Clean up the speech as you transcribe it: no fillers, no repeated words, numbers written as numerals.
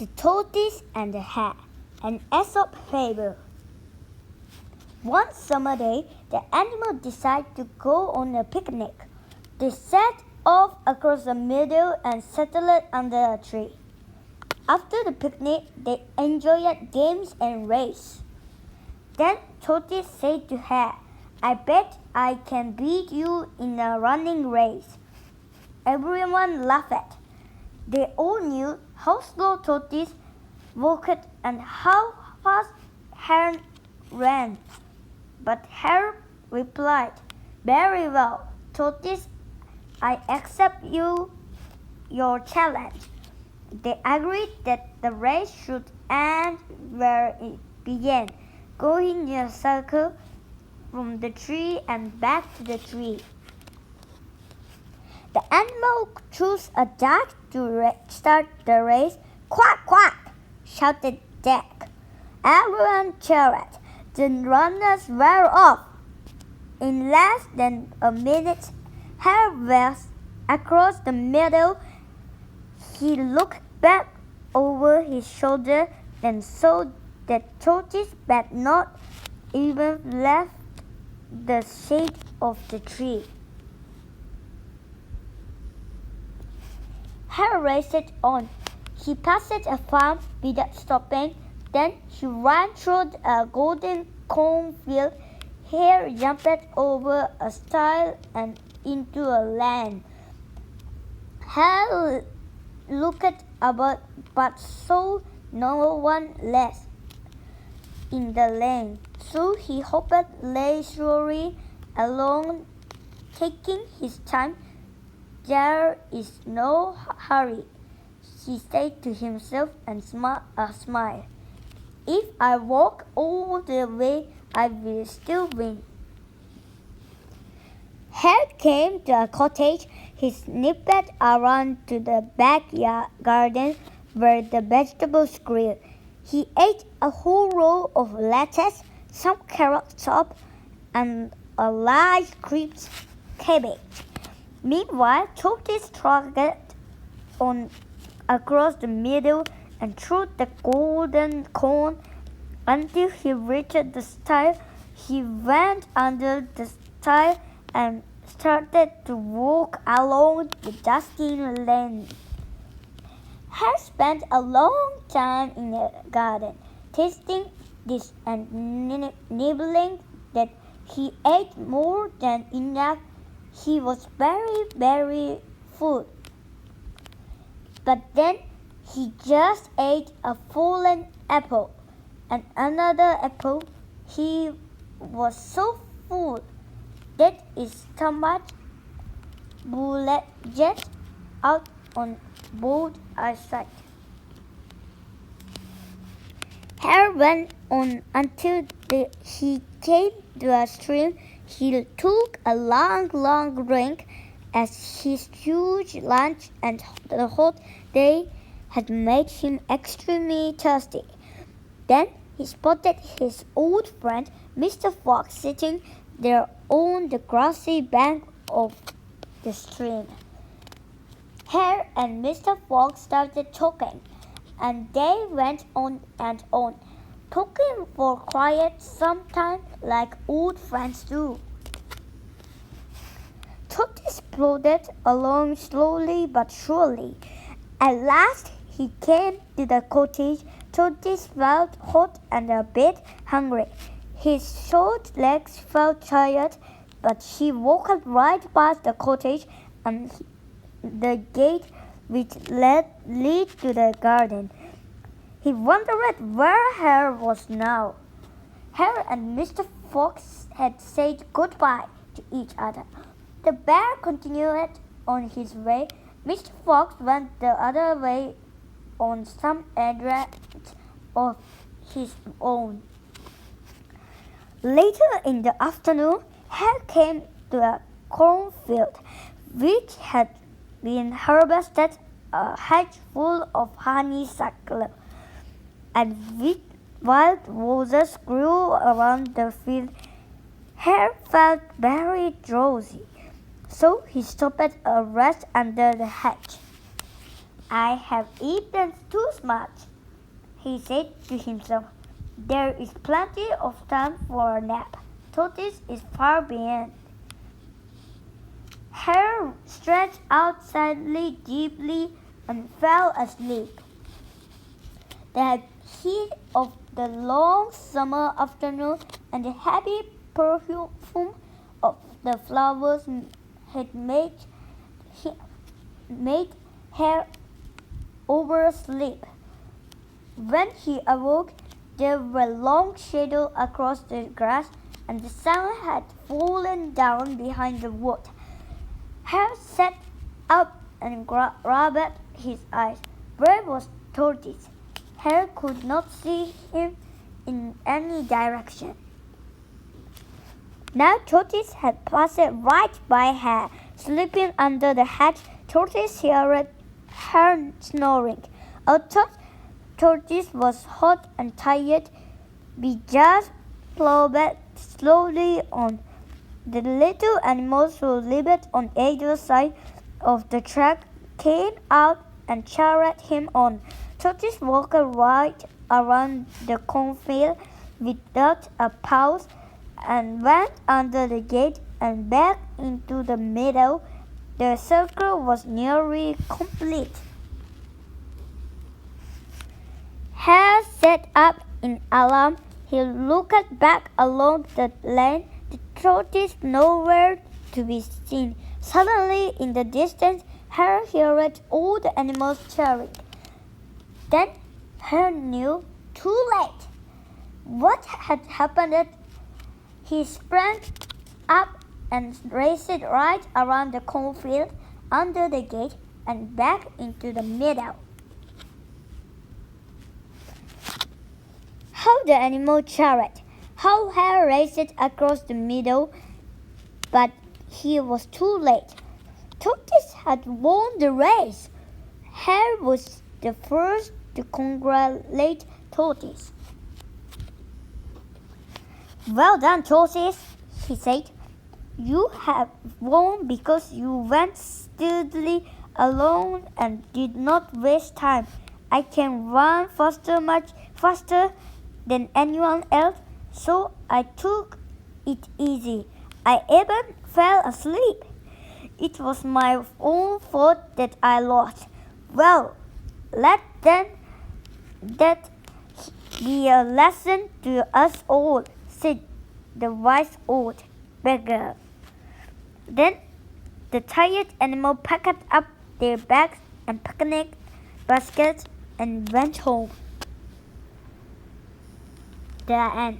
The Tortoise and the Hare, an Aesop fable. One summer day, the animals decided to go on a picnic. They set off across the meadow and settled under a tree. After the picnic, they enjoyed games and races. Then Tortoise said to Hare, "I bet I can beat you in a running race." Everyone laughed. They all knew how slow Tortoise walked and how fast Hare ran. But Hare replied, "Very well, Tortoise, I accept your challenge." They agreed that the race should end where it began, going in a circle from the tree and back to the tree. The animal chose a duck to start the race. "Quack, quack!" shouted Duck. Everyone cheered. The runners were off. In less than a minute, Hare was across the meadow. He looked back over his shoulder, then saw that Tortoise had not even left the shade of the tree. Hare raced on. He passed a farm without stopping. Then he ran through a golden cornfield. Hare jumped over a stile and into a lane. Hare looked about but saw no one left in the lane. So he hopped leisurely along, taking his time. "There is no hurry," he said to himself and smiled. "If I walk all the way, I will still win." Hare came to a cottage. He snipped around to the backyard garden where the vegetables grew. He ate a whole row of lettuce, some carrot top, and a large crisp cabbage. Meanwhile, Tortoise trotted on across the meadow and through the golden corn until he reached the stile. He went under the stile and started to walk along the dusty lane. Hare spent a long time in the garden, tasting this and nibbling that. He ate more than enough. He was very, very full. But then he just ate a fallen apple and another apple. He was so full that his stomach bulged out on both sides. Hare went on until he came to a stream. He took a long, long drink as his huge lunch and the hot day had made him extremely thirsty. Then he spotted his old friend Mr. Fox sitting there on the grassy bank of the stream. Hare and Mr. Fox started talking, and they went on and on, talking for quite some time like old friends do. Tortoise plodded along slowly but surely. At last he came to the cottage. Tortoise felt hot and a bit hungry. His short legs felt tired, but he walked right past the cottage and the gate which led to the garden. He wondered where Hare was now. Hare and Mr. Fox had said goodbye to each other. The bear continued on his way. Mr. Fox went the other way on some errand of his own. Later in the afternoon, Hare came to a cornfield which had been harvested, a hedge full of honeysuckle, and wild roses grew around the field. Hare felt very drowsy, so he stopped a rest under the hedge. "I have eaten too much," he said to himself. There is plenty of time for a nap. Tortoise is far behind. Hare stretched out sadly, deeply, and fell asleep. The heat of the long summer afternoon and the happy perfume of the flowers had made Hare oversleep. When he awoke, there were long shadows across the grass, and the sun had fallen down behind the wood. Hare sat up and rubbed his eyes. Where was Tortoise? Hare could not see him in any direction. Now Tortoise had passed right by Hare. Sleeping under the hedge, Tortoise heard Hare snoring. Although Tortoise was hot and tired, he just plodded slowly on. The little animals who lived on either side of the track came out and cheered him on. Tortoise walked right around the cornfield without a pause and went under the gate and back into the meadow. The circle was nearly complete. Hare sat up in alarm. He looked back along the lane. The tortoise nowhere to be seen. Suddenly, in the distance, Hare heard all the animals cheering. Then Hare knew too late what had happened. He sprang up and raced right around the cornfield, under the gate, and back into the meadow. How the animal cheered! How Hare raced across the meadow, but he was too late. Tortoise had won the race. Hare was the first to congratulate Tortoise. Well done, Tortoise, he said. You have won because you went steadily along and did not waste time. I can run faster, much faster than anyone else, so I took it easy. I even fell asleep. It was my own fault that I lost. Well, let then that be a lesson to us all, said the wise old beggar. Then the tired animal packed up their bags and picnic baskets and went home. The end.